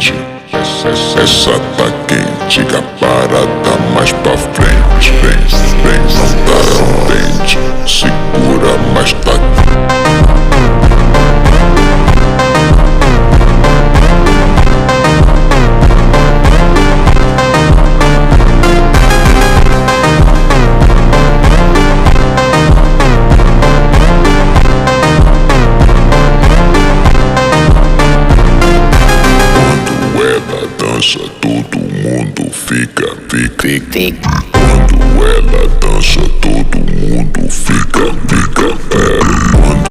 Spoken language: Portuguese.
quente, essa tá quente, a parada mais pra frente, vem, não tá contente, segura, mas tá. Dança, todo mundo fica. Quando ela dança, todo mundo fica.